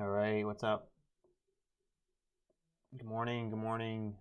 All right, what's up? Good morning, good morning.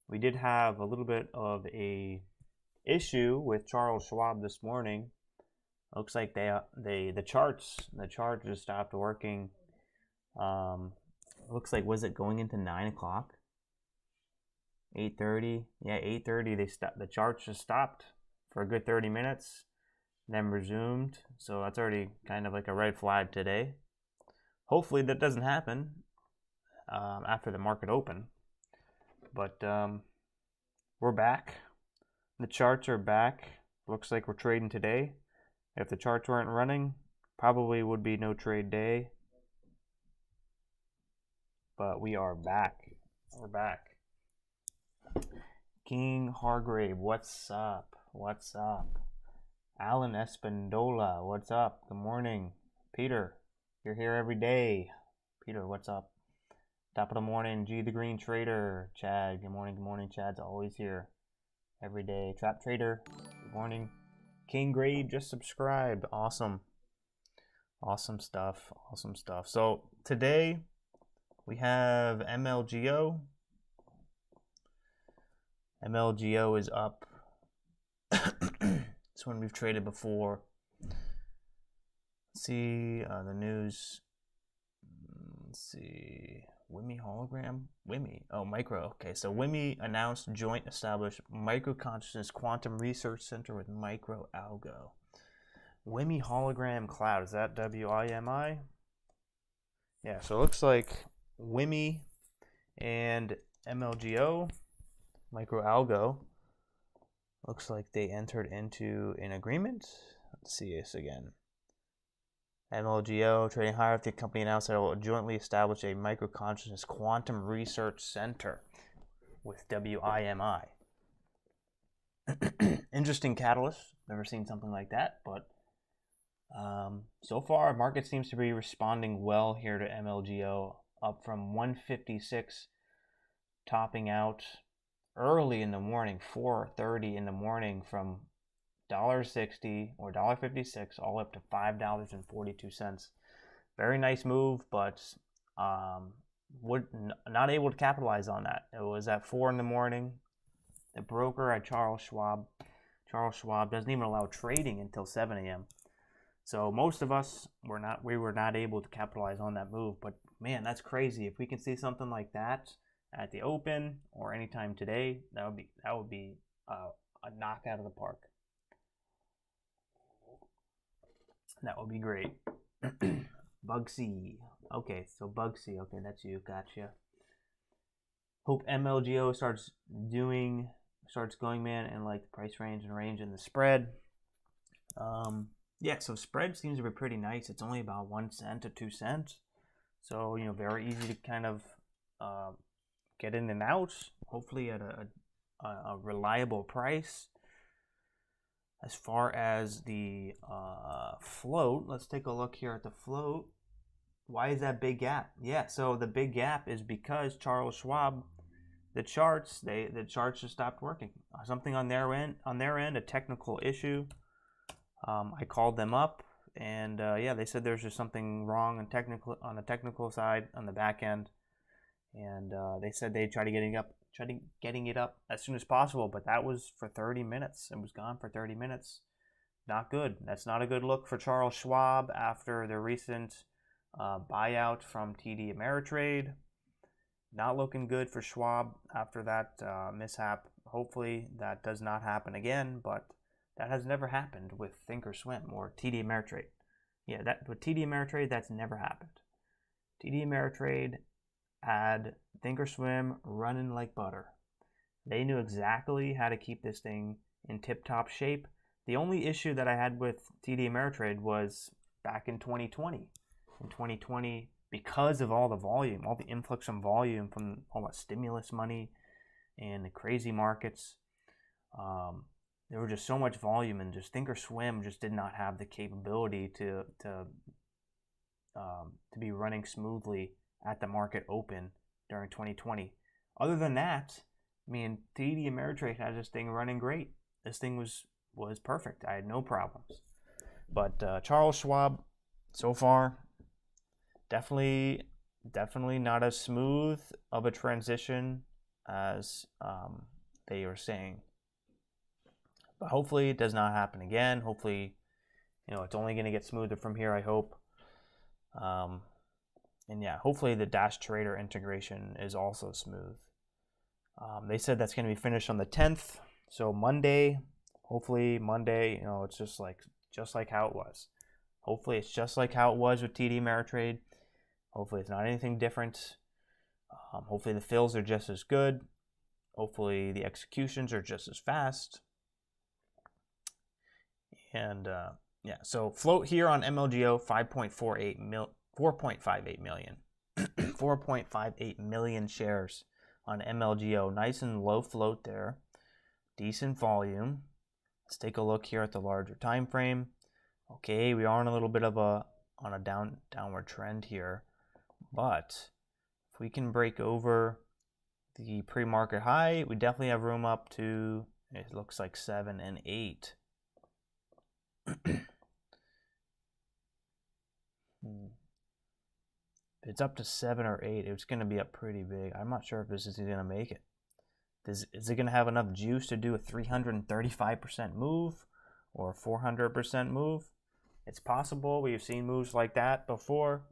We did have a little bit of a issue with Charles Schwab this morning. Looks like the chart just stopped working. Looks like, was it going into 9 o'clock? 8:30? Yeah, 8:30. The chart just stopped for a good 30 minutes, then resumed. So that's already kind of like a red flag today. Hopefully that doesn't happen after the market open. But we're back. The charts are back. Looks like we're trading today. If the charts weren't running, probably would be no trade day. But we are back. We're back. King Hargrave, what's up? What's up? Alan Espindola, what's up? Good morning. Peter, you're here every day. Peter, what's up? Top of the morning, G the Green Trader. Chad, good morning, Chad's always here every day. Trap Trader, good morning. King Grade just subscribed. Awesome stuff. So today we have MLGO. MLGO is up. This one we've traded before. Let's see the news. Let's see. WIMI hologram? WIMI. Oh, micro. Okay, so WIMI announced joint established microconsciousness quantum research center with micro algo. WIMI hologram cloud. Is that WIMI? Yeah, so it looks like WIMI and MLGO, micro algo, looks like they entered into an agreement. Let's see this again. MLGO, trading higher, the company announced that it will jointly establish a microconsciousness quantum research center with WIMI. Interesting catalyst. Never seen something like that, but so far, market seems to be responding well here to MLGO, up from 156, topping out early in the morning, 4:30 in the morning, from $1.60 or $1.56 all up to $5.42. Very nice move, but not able to capitalize on that. It was at 4 in the morning. The broker at Charles Schwab doesn't even allow trading until 7 a.m. So most of us were not able to capitalize on that move. But man, that's crazy. If we can see something like that at the open or anytime today, that would be a knock out of the park. That would be great. Bugsy. Okay, so Bugsy. Okay, that's you. Gotcha. Hope MLGO starts going, man, and like the price range and the spread. Yeah, so spread seems to be pretty nice. It's only about 1 cent to 2 cents. So, very easy to kind of get in and out, hopefully at a reliable price. As far as the float, let's take a look here at the float. Why is that big gap? Yeah, so the big gap is because Charles Schwab, the charts just stopped working. Something on their end, a technical issue. I called them up, and yeah, they said there's just something wrong on the technical side on the back end, and they said they'd try getting it up as soon as possible, but that was for 30 minutes. It was gone for 30 minutes. Not good. That's not a good look for Charles Schwab after the recent buyout from TD Ameritrade. Not looking good for Schwab after that mishap. Hopefully that does not happen again, but that has never happened with Thinkorswim or TD Ameritrade. Yeah, with TD Ameritrade, that's never happened. TD Ameritrade had Thinkorswim running like butter. They knew exactly how to keep this thing in tip-top shape. The only issue that I had with TD Ameritrade was back in 2020. In 2020, because of all the volume, all the influx of volume from all the stimulus money and the crazy markets, there was just so much volume, and just Thinkorswim just did not have the capability to be running smoothly at the market open during 2020. Other than that, I mean, TD Ameritrade had this thing running great. This thing was perfect. I had no problems. But Charles Schwab, so far, definitely not as smooth of a transition as they were saying. But hopefully it does not happen again. Hopefully, it's only going to get smoother from here, I hope. And yeah, hopefully the Dash Trader integration is also smooth. They said that's going to be finished on the 10th. So Monday, hopefully Monday, it's just like how it was. Hopefully it's just like how it was with TD Ameritrade. Hopefully it's not anything different. Hopefully the fills are just as good. Hopefully the executions are just as fast. And yeah, so float here on MLGO 4.58 million. 4.58 million shares on MLGO. Nice and low float there. Decent volume. Let's take a look here at the larger time frame. Okay, we are on a little bit of a downward trend here, but if we can break over the pre-market high, we definitely have room up to, it looks like 7 and 8. If it's up to 7 or 8, it's going to be up pretty big. I'm not sure if this is going to make it. Is it going to have enough juice to do a 335% move or a 400% move? It's possible. We've seen moves like that before.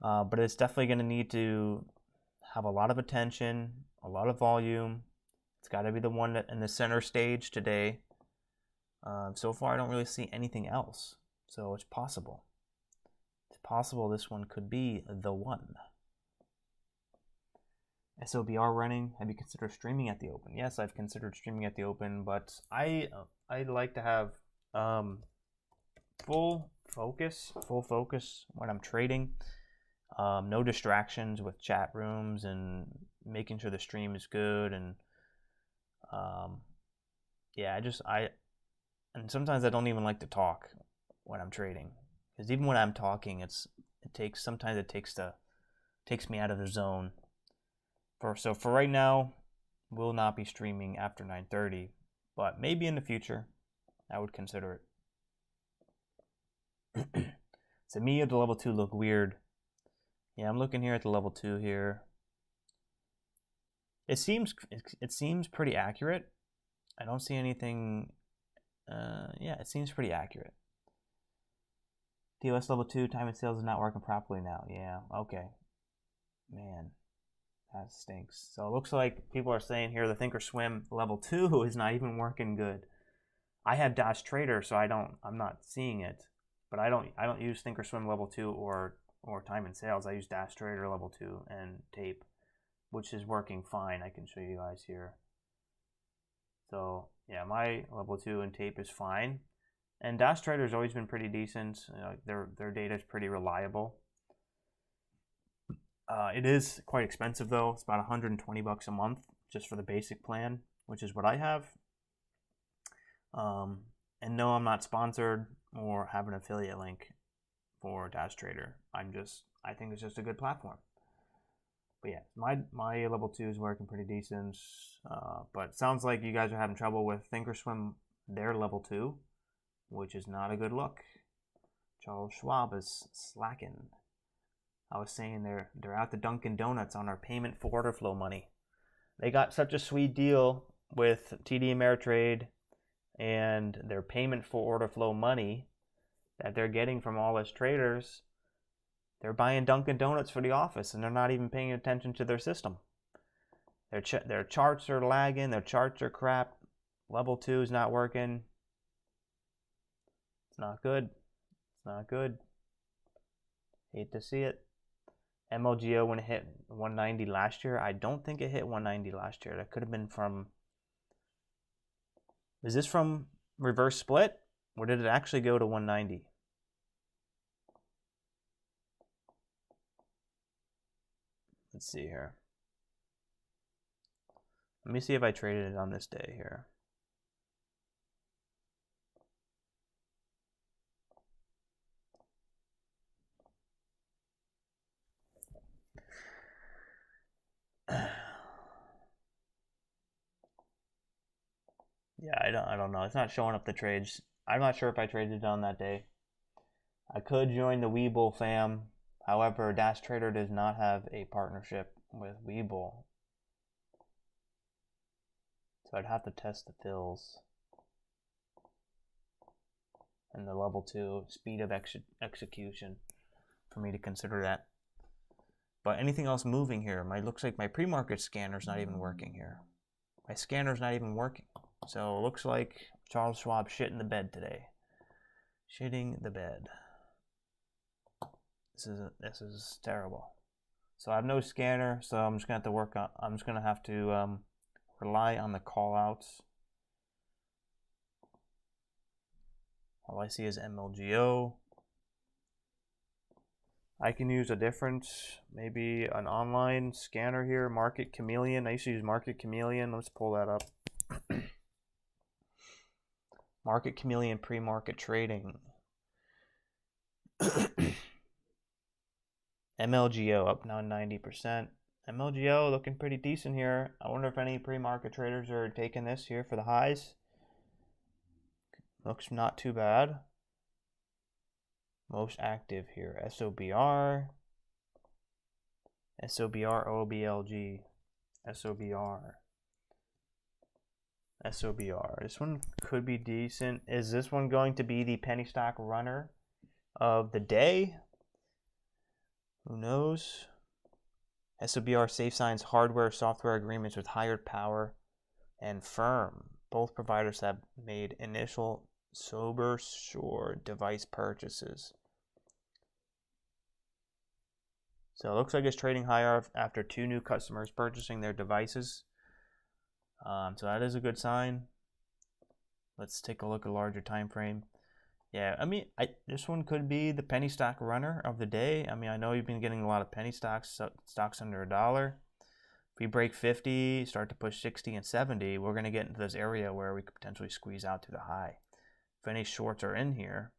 But it's definitely going to need to have a lot of attention, a lot of volume. It's got to be the one that in the center stage today. So far, I don't really see anything else. So it's possible. It's possible this one could be the one. SOBR running. Have you considered streaming at the open? Yes, I've considered streaming at the open, but I like to have full focus when I'm trading. No distractions with chat rooms and making sure the stream is good. And yeah, and sometimes I don't even like to talk when I'm trading, because even when I'm talking, sometimes it takes me out of the zone. So for right now, we'll not be streaming after 9:30, but maybe in the future, I would consider it. To me, the level 2 look weird. Yeah, I'm looking here at the level 2 here. It seems pretty accurate. I don't see anything. Yeah, it seems pretty accurate. TOS level 2 time and sales is not working properly now. Yeah, okay. Man, that stinks. So it looks like people are saying here the Thinkorswim level 2 is not even working good. I have Dash Trader, so I'm not seeing it. But I don't use Thinkorswim level 2 or time and sales. I use Dash Trader level 2 and tape, which is working fine. I can show you guys here. So yeah, my level 2 and tape is fine. And Dash Trader has always been pretty decent. Their data is pretty reliable. It is quite expensive though. It's about $120 a month just for the basic plan, which is what I have. And no, I'm not sponsored or have an affiliate link for Dash Trader. I think it's just a good platform. But yeah, my level 2 is working pretty decent. But sounds like you guys are having trouble with Thinkorswim, their level 2, which is not a good look. Charles Schwab is slacking. I was saying they're out to Dunkin' Donuts on our payment for order flow money. They got such a sweet deal with TD Ameritrade and their payment for order flow money that they're getting from all us traders. They're buying Dunkin' Donuts for the office, and they're not even paying attention to their system. Their charts are lagging. Their charts are crap. Level 2 is not working. It's not good. It's not good. Hate to see it. MLGO, when it hit 190 last year, I don't think it hit 190 last year. That could have been from... Is this from reverse split? Or did it actually go to 190? Let's see here. Let me see if I traded it on this day here. Yeah, I don't know. It's not showing up the trades. I'm not sure if I traded it on that day. I could join the Weeble fam. However, Dash Trader does not have a partnership with Webull. So I'd have to test the fills and the level 2 speed of execution for me to consider that. But anything else moving here? Looks like my pre-market scanner's not even working here. My scanner's not even working. So it looks like Charles Schwab shit in the bed today. Shitting the bed. This is terrible. So I have no scanner, so I'm just gonna have to work on. I'm just gonna have to rely on the callouts. All I see is MLGO. I can use a different, maybe an online scanner here, Market Chameleon. I used to use Market Chameleon. Let's pull that up. Market Chameleon pre-market trading. MLGO up now 90%. MLGO looking pretty decent here. I wonder if any pre-market traders are taking this here for the highs. Looks not too bad. Most active here, SOBR, OBLG, SOBR. This one could be decent. Is this one going to be the penny stock runner of the day? Who knows? SOBR safe signs hardware software agreements with Hired Power and Firm. Both providers have made initial SoberSure device purchases. So it looks like it's trading higher after 2 new customers purchasing their devices. So that is a good sign. Let's take a look at a larger time frame. Yeah, I mean, this one could be the penny stock runner of the day. I mean, I know you've been getting a lot of penny stocks under $1. If we break 50, start to push 60 and 70, we're going to get into this area where we could potentially squeeze out to the high. If any shorts are in here,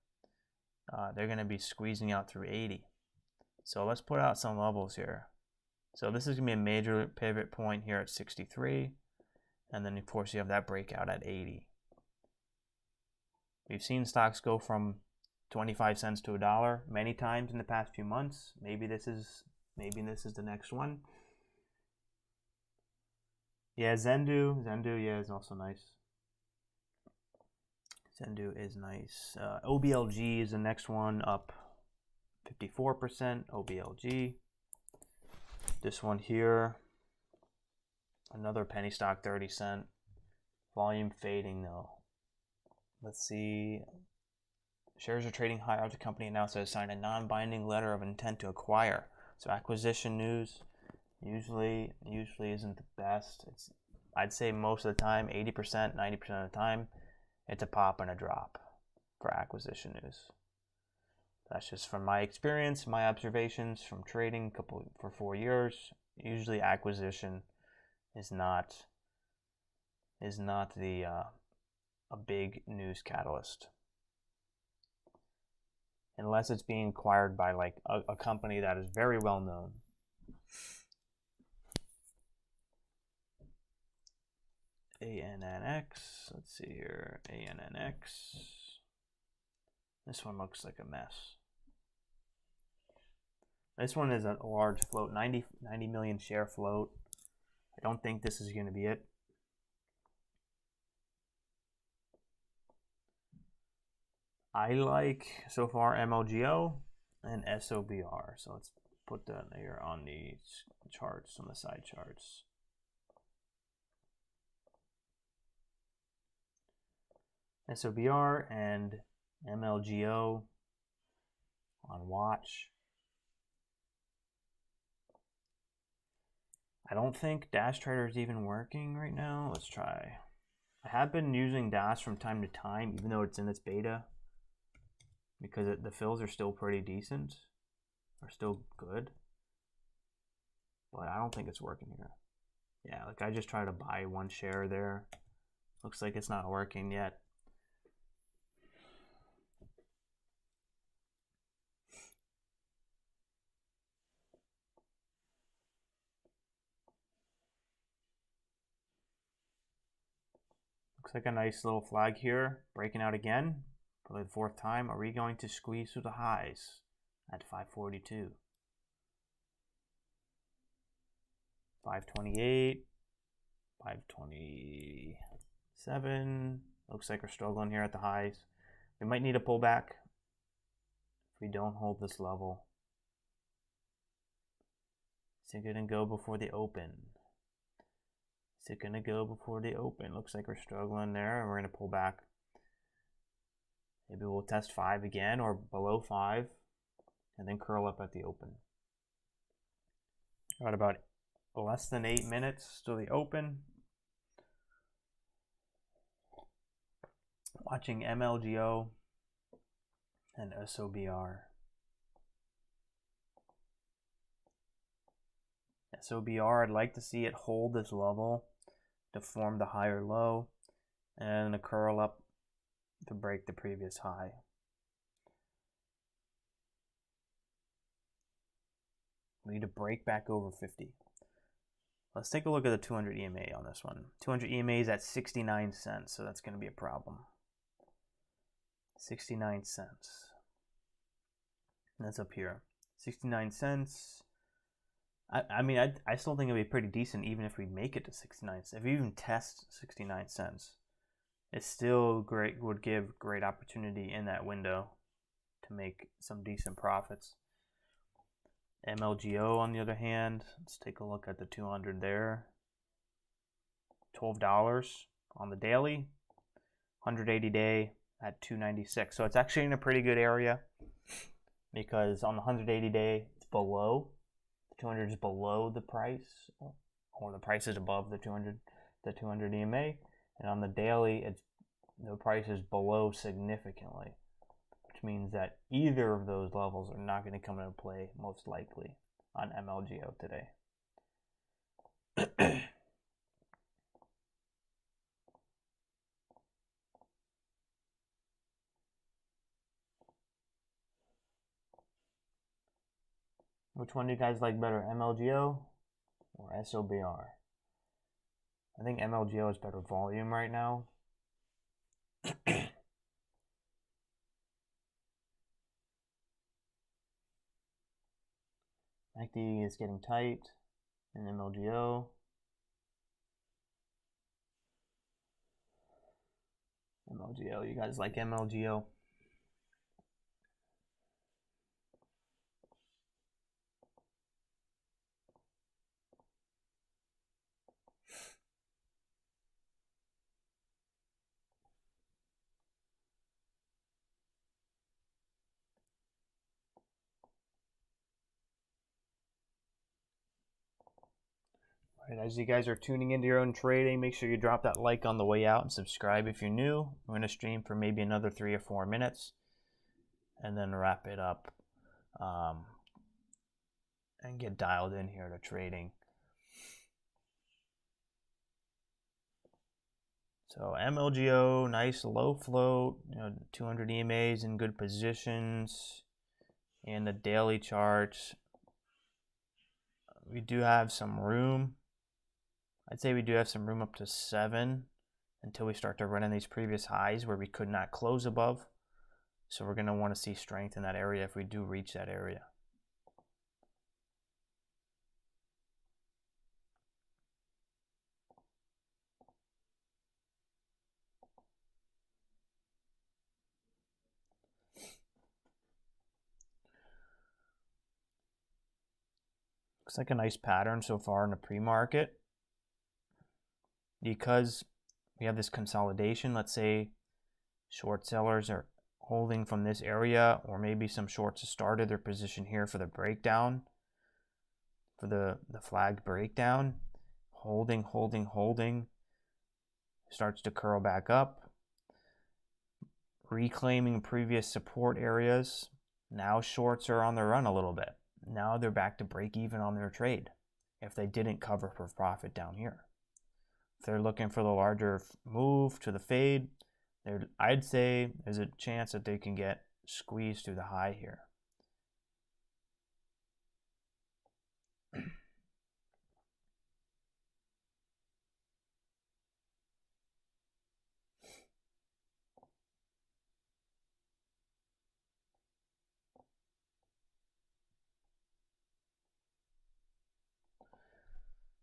they're going to be squeezing out through 80. So let's put out some levels here. So this is going to be a major pivot point here at 63. And then, of course, you have that breakout at 80. We've seen stocks go from 25 cents to $1 many times in the past few months. Maybe this is the next one. Yeah, Zendu, yeah, is also nice. Zendu is nice. OBLG is the next one, up 54%. OBLG. This one here, another penny stock, 30 cent. Volume fading though. Let's see. Shares are trading higher after the company announced it has signed a non-binding letter of intent to acquire. So acquisition news usually isn't the best. I'd say most of the time, 80%, 90% of the time, it's a pop and a drop for acquisition news. That's just from my experience, my observations from trading for 4 years. Usually acquisition is not a big news catalyst, unless it's being acquired by like a company that is very well known. ANNX, let's see here, ANNX. This one looks like a mess. This one is a large float, 90 million share float. I don't think this is going to be it. I like so far MLGO and SOBR. So let's put that here on the charts, on the side charts. SOBR and MLGO on watch. I don't think Dash Trader is even working right now. Let's try. I have been using Dash from time to time, even though it's in its beta, because the fills are still pretty decent, are still good. But I don't think it's working here. Yeah, like I just tried to buy one share there. Looks like it's not working yet. Looks like a nice little flag here, breaking out again for the 4th time. Are we going to squeeze through the highs at 542? 528, 527. Looks like we're struggling here at the highs. We might need a pullback if we don't hold this level. Is it going to go before the open? Is it going to go before the open? Looks like we're struggling there, and we're going to pull back. Maybe we'll test 5 again or below 5 and then curl up at the open. Got about less than 8 minutes to the open. Watching MLGO and SOBR. SOBR, I'd like to see it hold this level to form the higher low and a curl up to break the previous high. We need to break back over 50. Let's take a look at the 200 EMA on this one. 200 EMA is at 69 cents, so that's going to be a problem. 69 cents. That's up here. 69 cents. I mean, I still think it'd be pretty decent even if we make it to 69 cents. If we even test 69 cents, it still would give great opportunity in that window to make some decent profits. MLGO, on the other hand, let's take a look at the 200 there. $12 on the daily, 180 day at 296. So it's actually in a pretty good area because on the 180 day, it's below. The 200 is below the price, or the price is above the 200 EMA. And on the daily, the price is below significantly, which means that either of those levels are not going to come into play most likely on MLGO today. Which one do you guys like better, MLGO or SOBR? I think MLGO is better volume right now. MACD is getting tight in MLGO. MLGO, you guys like MLGO? All right, as you guys are tuning into your own trading, make sure you drop that like on the way out and subscribe if you're new. We're going to stream for maybe another 3 or 4 minutes and then wrap it up and get dialed in here to trading. So MLGO, nice low float, 200 EMAs in good positions. And the daily charts, we do have some room. I'd say we do have some room up to 7 until we start to run in these previous highs where we could not close above. So we're going to want to see strength in that area if we do reach that area. Looks like a nice pattern so far in the pre-market. Because we have this consolidation, let's say short sellers are holding from this area, or maybe some shorts have started their position here for the breakdown, for the flag breakdown, holding, starts to curl back up, reclaiming previous support areas. Now shorts are on the run a little bit. Now they're back to break even on their trade if they didn't cover for profit down here. If they're looking for the larger move to the fade, I'd say there's a chance that they can get squeezed through the high here.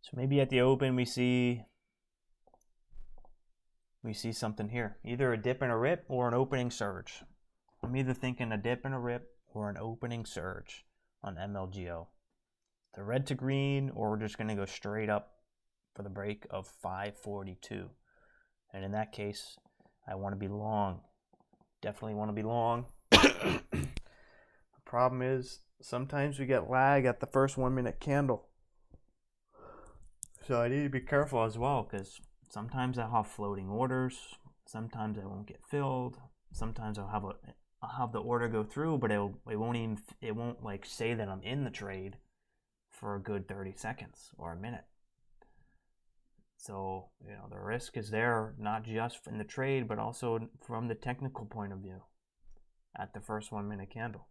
So maybe at the open we see something here, either a dip and a rip or an opening surge. I'm either thinking a dip and a rip or an opening surge on MLGO. The red to green, or we're just going to go straight up for the break of 542. And in that case, I want to be long. Definitely want to be long. The problem is sometimes we get lag at the first 1 minute candle. So I need to be careful as well, because sometimes I'll have floating orders. Sometimes I won't get filled. Sometimes I'll have the order go through, but it won't like say that I'm in the trade for a good 30 seconds or a minute. So, you know, the risk is there, not just in the trade, but also from the technical point of view at the first 1 minute candle.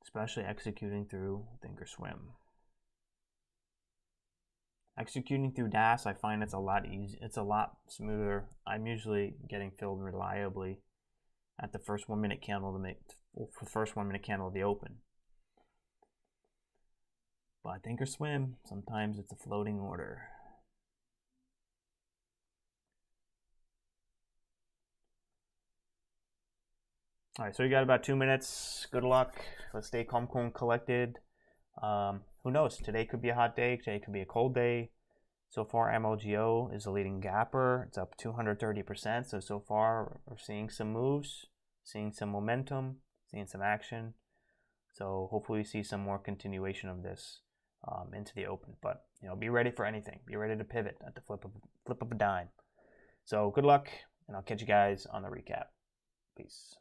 Especially executing through Thinkorswim. Executing through DAS, I find it's a lot easier. It's a lot smoother. I'm usually getting filled reliably at the first 1 minute candle of the open. But Thinkorswim, sometimes it's a floating order. All right, so you got about 2 minutes. Good luck. Let's stay calm, cool, and collected. Who knows? Today could be a hot day. Today could be a cold day. So far, MLGO is a leading gapper. It's up 230%. So far, we're seeing some moves, seeing some momentum, seeing some action. So hopefully we see some more continuation of this into the open. But, you know, be ready for anything. Be ready to pivot at the flip of a dime. So good luck, and I'll catch you guys on the recap. Peace.